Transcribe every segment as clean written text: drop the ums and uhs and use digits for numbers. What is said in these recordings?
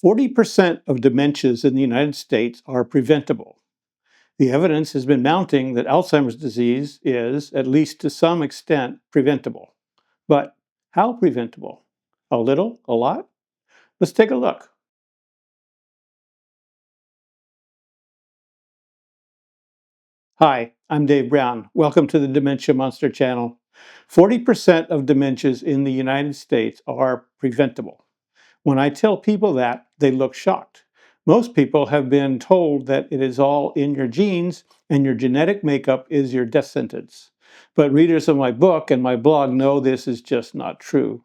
40% of dementias in the United States are preventable. The evidence has been mounting that Alzheimer's disease is, at least to some extent, preventable. But how preventable? A little? A lot? Let's take a look. Hi, I'm Dave Brown. Welcome to the Dementia Monster channel. 40% of dementias in the United States are preventable. When I tell people that, they look shocked. Most people have been told that it is all in your genes and your genetic makeup is your death sentence. But readers of my book and my blog know this is just not true.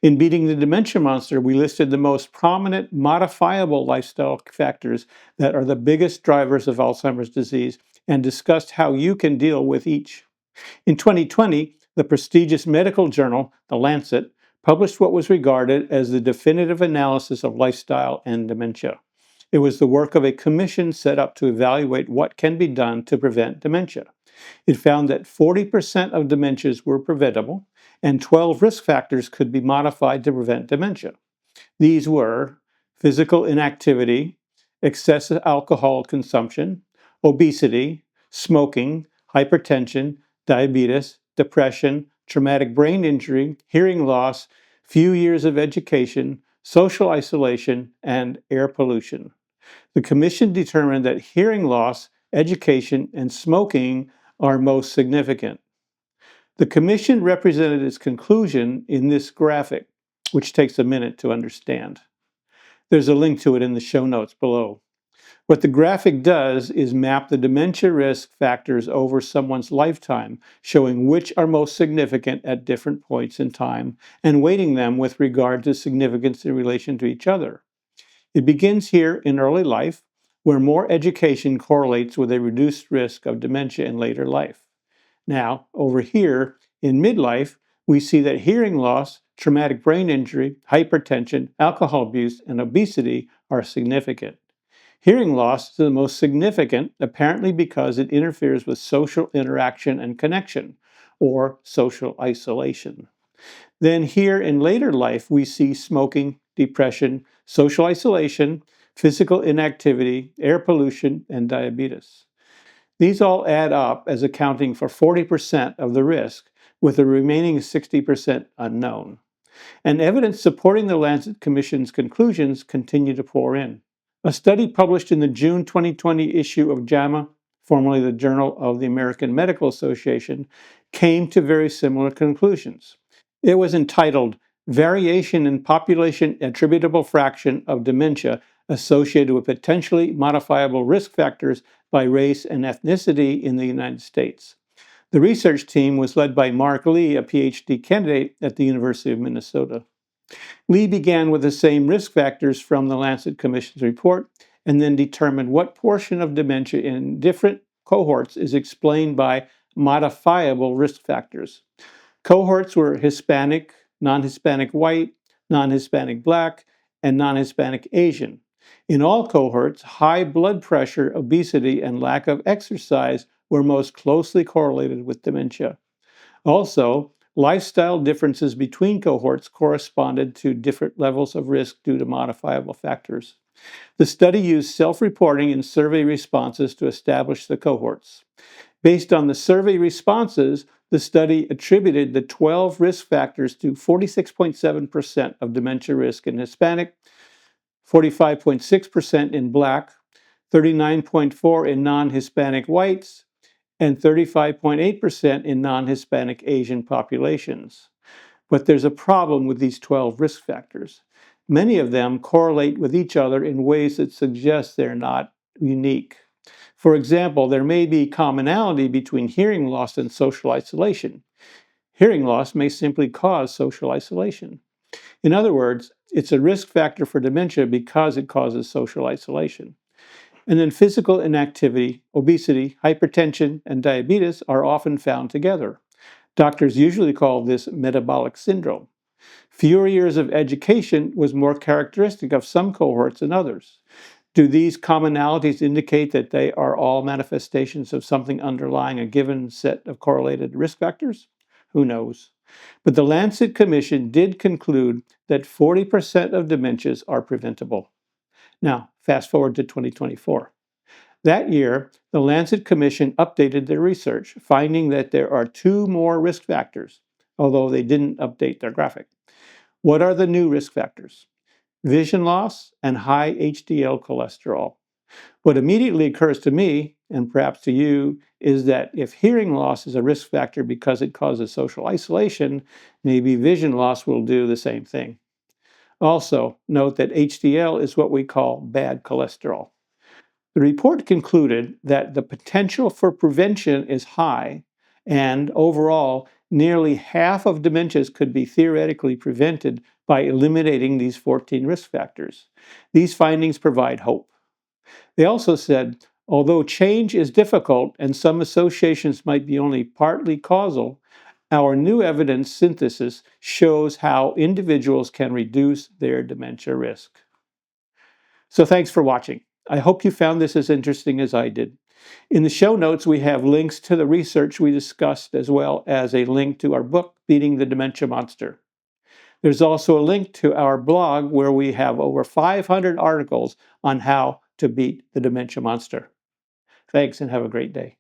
In Beating the Dementia Monster, we listed the most prominent modifiable lifestyle factors that are the biggest drivers of Alzheimer's disease and discussed how you can deal with each. In 2020, the prestigious medical journal, The Lancet, published what was regarded as the definitive analysis of lifestyle and dementia. It was the work of a commission set up to evaluate what can be done to prevent dementia. It found that 40% of dementias were preventable, and 12 risk factors could be modified to prevent dementia. These were physical inactivity, excessive alcohol consumption, obesity, smoking, hypertension, diabetes, depression, traumatic brain injury, hearing loss, few years of education, social isolation, and air pollution. The commission determined that hearing loss, education, and smoking are most significant. The commission represented its conclusion in this graphic, which takes a minute to understand. There's a link to it in the show notes below. What the graphic does is map the dementia risk factors over someone's lifetime, showing which are most significant at different points in time and weighting them with regard to significance in relation to each other. It begins here in early life, where more education correlates with a reduced risk of dementia in later life. Now, over here in midlife, we see that hearing loss, traumatic brain injury, hypertension, alcohol abuse, and obesity are significant. Hearing loss is the most significant, apparently because it interferes with social interaction and connection, or social isolation. Then here in later life, we see smoking, depression, social isolation, physical inactivity, air pollution, and diabetes. These all add up as accounting for 40% of the risk, with the remaining 60% unknown. And evidence supporting the Lancet Commission's conclusions continue to pour in. A study published in the June 2020 issue of JAMA, formerly the Journal of the American Medical Association, came to very similar conclusions. It was entitled Variation in Population Attributable Fraction of Dementia Associated with Potentially Modifiable Risk Factors by Race and Ethnicity in the United States. The research team was led by Mark Lee, a PhD candidate at the University of Minnesota. Lee began with the same risk factors from the Lancet Commission's report and then determined what portion of dementia in different cohorts is explained by modifiable risk factors. Cohorts were Hispanic, non-Hispanic white, non-Hispanic black, and non-Hispanic Asian. In all cohorts, high blood pressure, obesity, and lack of exercise were most closely correlated with dementia. Also, lifestyle differences between cohorts corresponded to different levels of risk due to modifiable factors. The study used self-reporting and survey responses to establish the cohorts. Based on the survey responses, the study attributed the 12 risk factors to 46.7% of dementia risk in Hispanic, 45.6% in Black, 39.4% in non-Hispanic whites, and 35.8% in non-Hispanic Asian populations. But there's a problem with these 12 risk factors. Many of them correlate with each other in ways that suggest they're not unique. For example, there may be commonality between hearing loss and social isolation. Hearing loss may simply cause social isolation. In other words, it's a risk factor for dementia because it causes social isolation. And then physical inactivity, obesity, hypertension, and diabetes are often found together. Doctors usually call this metabolic syndrome. Fewer years of education was more characteristic of some cohorts than others. Do these commonalities indicate that they are all manifestations of something underlying a given set of correlated risk factors? Who knows? But the Lancet Commission did conclude that 40% of dementias are preventable. Now, fast forward to 2024. That year, the Lancet Commission updated their research, finding that there are two more risk factors, although they didn't update their graphic. What are the new risk factors? Vision loss and high HDL cholesterol. What immediately occurs to me, and perhaps to you, is that if hearing loss is a risk factor because it causes social isolation, maybe vision loss will do the same thing. Also, note that HDL is what we call bad cholesterol. The report concluded that the potential for prevention is high, and overall, nearly half of dementias could be theoretically prevented by eliminating these 14 risk factors. These findings provide hope. They also said, although change is difficult and some associations might be only partly causal, our new evidence synthesis shows how individuals can reduce their dementia risk. So thanks for watching. I hope you found this as interesting as I did. In the show notes, we have links to the research we discussed, as well as a link to our book, Beating the Dementia Monster. There's also a link to our blog where we have over 500 articles on how to beat the dementia monster. Thanks and have a great day.